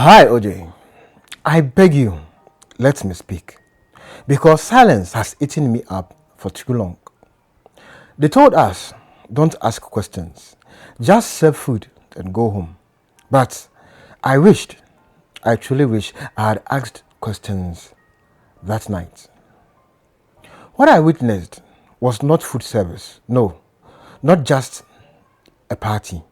Hi, OJ. I beg you, let me speak. Because silence has eaten me up for too long. They told us, don't ask questions, just serve food and go home. But I truly wish I had asked questions that night. What I witnessed was not food service, no, not just a party.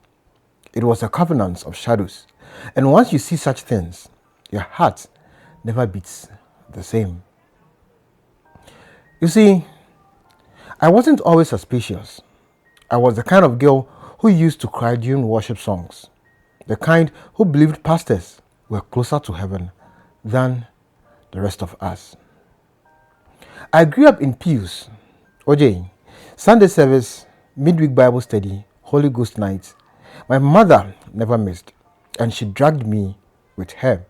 It was a covenant of shadows. And once you see such things, your heart never beats the same. You see, I wasn't always suspicious. I was the kind of girl who used to cry during worship songs, the kind who believed pastors were closer to heaven than the rest of us. I grew up in pews, OJ, Sunday service, midweek Bible study, Holy Ghost night. My mother never missed, and she dragged me with her.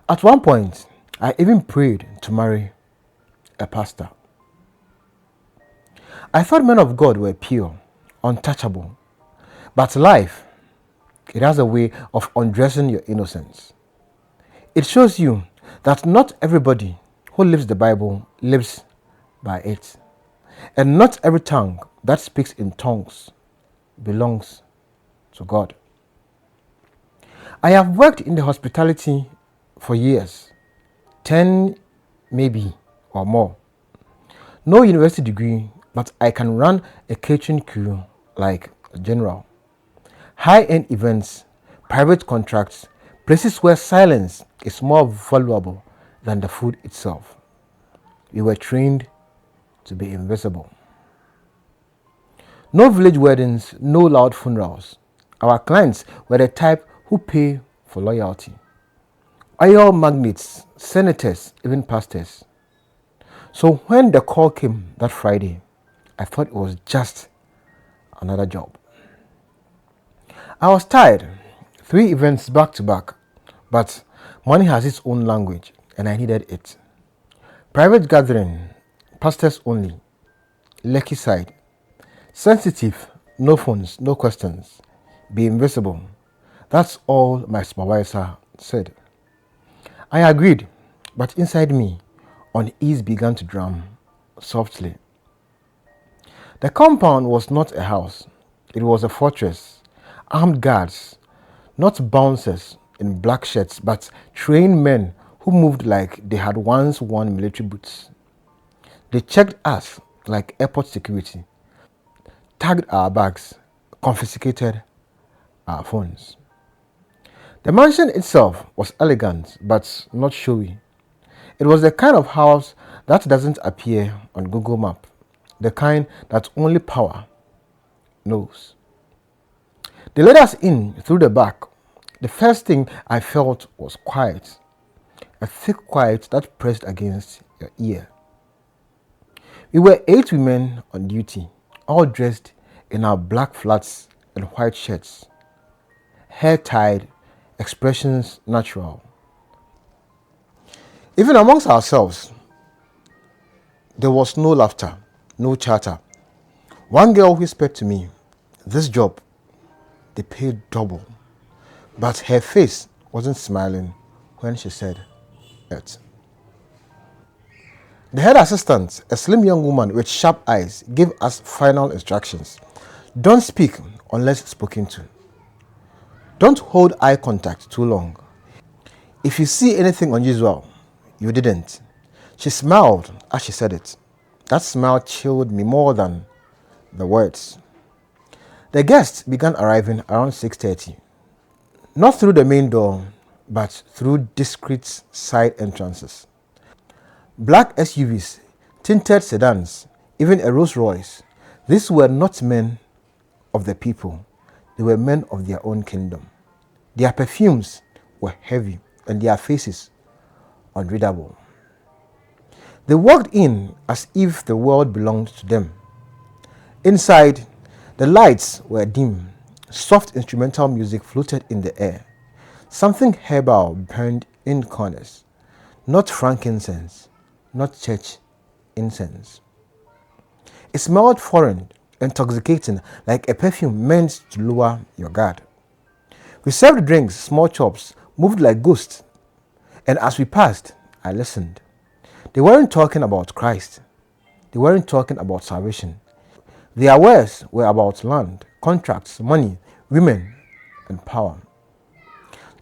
At one point, I even prayed to marry a pastor. I thought men of God were pure, untouchable. But life, it has a way of undressing your innocence. It shows you that not everybody who lives the Bible lives by it. And not every tongue that speaks in tongues belongs to God. I have worked in the hospitality for years, 10 maybe or more. No university degree, but I can run a catering crew like a general. High-end events, private contracts, places where silence is more valuable than the food itself. We were trained to be invisible. No village weddings, no loud funerals. Our clients were the type who pay for loyalty. Oil magnates, senators, even pastors. So when the call came that Friday, I thought it was just another job. I was tired, 3 events back to back, but money has its own language and I needed it. Private gathering, pastors only, Lekki side, sensitive, no phones, no questions, be invisible. That's all my supervisor said. I agreed, but inside me, unease began to drum softly. The compound was not a house, it was a fortress. Armed guards, not bouncers in black shirts, but trained men who moved like they had once worn military boots. They checked us like airport security, tagged our bags, confiscated our phones. The mansion itself was elegant but not showy. It was the kind of house that doesn't appear on Google Map, the kind that only power knows. They let us in through the back. The first thing I felt was quiet, a thick quiet that pressed against your ear. We were 8 women on duty, all dressed in our black flats and white shirts, hair tied, expressions natural. Even amongst ourselves, there was no laughter, no chatter. One girl whispered to me, "This job, they paid double." But her face wasn't smiling when she said it. The head assistant, a slim young woman with sharp eyes, gave us final instructions. Don't speak unless spoken to. Don't hold eye contact too long. If you see anything unusual, you didn't. She smiled as she said it. That smile chilled me more than the words. The guests began arriving around 6:30. Not through the main door, but through discreet side entrances. Black SUVs, tinted sedans, even a Rolls Royce. These were not men of the people. They were men of their own kingdom. Their perfumes were heavy and their faces unreadable. They walked in as if the world belonged to them. Inside, the lights were dim. Soft instrumental music floated in the air. Something herbal burned in corners. Not frankincense, not church incense. It smelled foreign, intoxicating, like a perfume meant to lower your guard. We served drinks, small chops, moved like ghosts. And as we passed, I listened. They weren't talking about Christ. They weren't talking about salvation. Their words were about land, contracts, money, women, and power.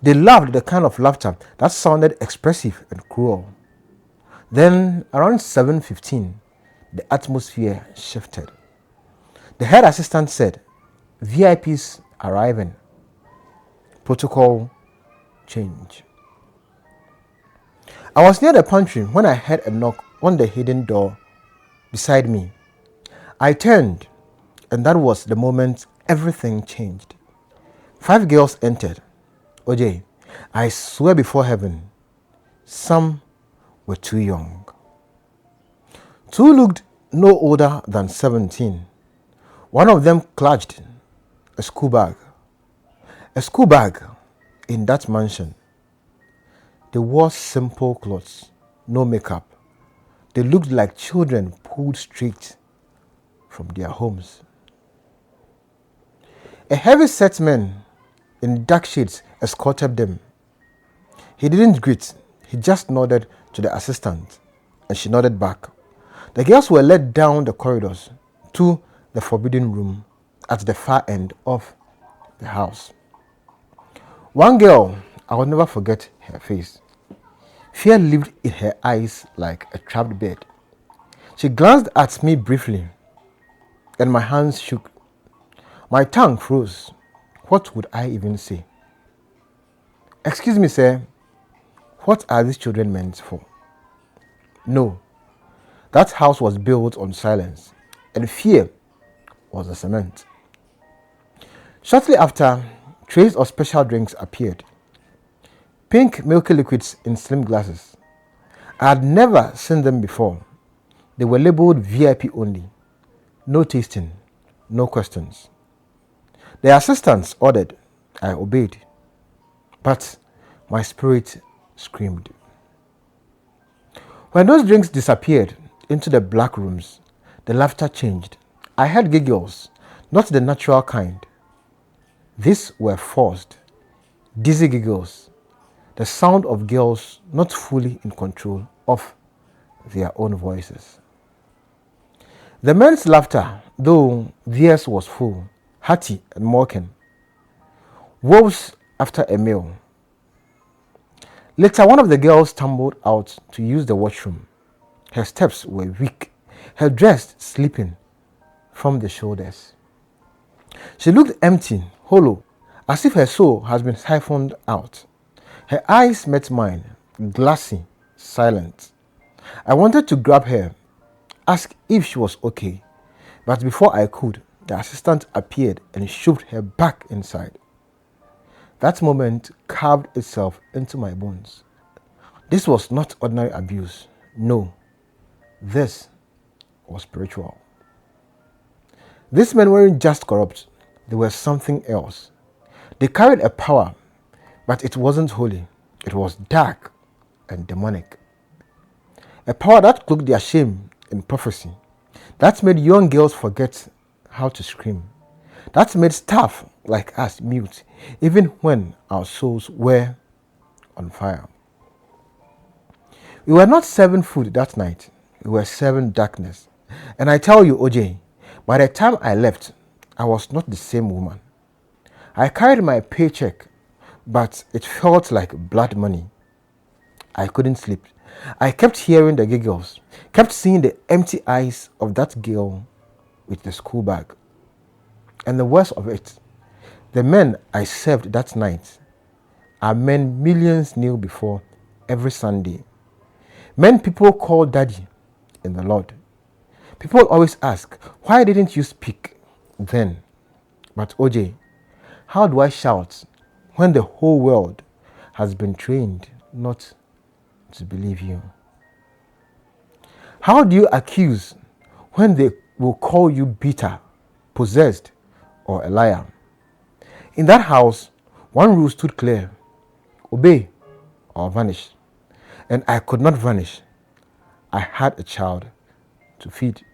They laughed the kind of laughter that sounded expressive and cruel. Then, around 7:15, the atmosphere shifted. The head assistant said, "VIPs arriving. Protocol change." I was near the pantry when I heard a knock on the hidden door beside me. I turned, and that was the moment everything changed. 5 girls entered. OJ, I swear before heaven, some were too young. 2 looked no older than 17. One of them clutched a school bag. A school bag in that mansion. They wore simple clothes, no makeup. They looked like children pulled straight from their homes. A heavy-set man in dark shades escorted them. He didn't greet, he just nodded to the assistant, and she nodded back. The girls were led down the corridors to the forbidden room at the far end of the house. One girl, I will never forget her face. Fear lived in her eyes like a trapped bird. She glanced at me briefly, and my hands shook. My tongue froze. What would I even say? "Excuse me, sir, what are these children meant for?" No, that house was built on silence, and fear was the cement. Shortly after, trays of special drinks appeared. Pink milky liquids in slim glasses. I had never seen them before. They were labeled VIP only. No tasting, no questions. The assistants ordered. I obeyed. But my spirit screamed. When those drinks disappeared into the black rooms, the laughter changed. I heard giggles, not the natural kind. These were forced, dizzy giggles, the sound of girls not fully in control of their own voices. The men's laughter, though theirs was full, hearty and mocking. Wolves after a meal. Later, one of the girls stumbled out to use the washroom. Her steps were weak, her dress slipping from the shoulders. She looked empty, hollow, as if her soul has been siphoned out. Her eyes met mine, glassy, silent. I wanted to grab her, ask if she was okay, but before I could, the assistant appeared and shoved her back inside. That moment carved itself into my bones. This was not ordinary abuse. No, this was spiritual. These men weren't just corrupt, they were something else. They carried a power, but it wasn't holy. It was dark and demonic. A power that cloaked their shame in prophecy, that made young girls forget how to scream, that made staff like us mute, even when our souls were on fire. We were not serving food that night, we were serving darkness. And I tell you, OJ, by the time I left, I was not the same woman. I carried my paycheck, but it felt like blood money. I couldn't sleep. I kept hearing the giggles, kept seeing the empty eyes of that girl with the school bag. And the worst of it, the men I served that night are men millions knew before every Sunday. Men people call daddy in the Lord. People always ask, why didn't you speak then? But OJ, how do I shout when the whole world has been trained not to believe you? How do you accuse when they will call you bitter, possessed, or a liar? In that house, one rule stood clear: obey or vanish. And I could not vanish. I had a child to feed.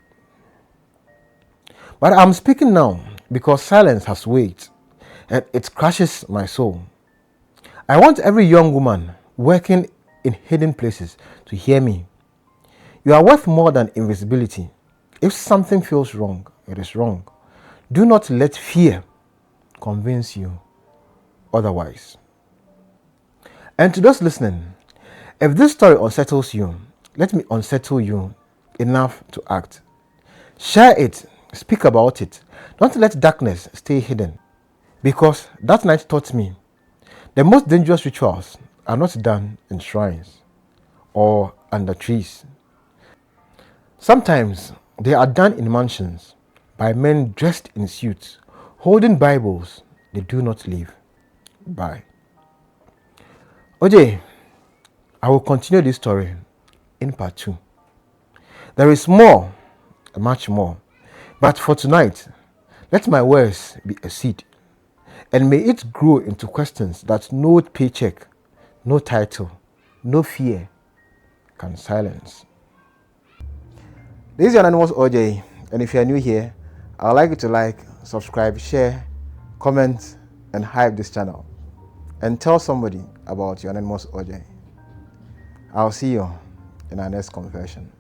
But I'm speaking now because silence has weight and it crushes my soul. I want every young woman working in hidden places to hear me. You are worth more than invisibility. If something feels wrong, it is wrong. Do not let fear convince you otherwise. And to those listening, if this story unsettles you, let me unsettle you enough to act. Share it, speak about it. Don't let darkness stay hidden. Because that night taught me the most dangerous rituals are not done in shrines or under trees. Sometimes they are done in mansions by men dressed in suits, holding Bibles they do not live by. OJ, I will continue this story in part 2. There is more, much more. But for tonight, let my words be a seed, and may it grow into questions that no paycheck, no title, no fear can silence. This is your anonymous OJ, and if you are new here, I would like you to like, subscribe, share, comment, and hype this channel. And tell somebody about your anonymous OJ. I'll see you in our next confession.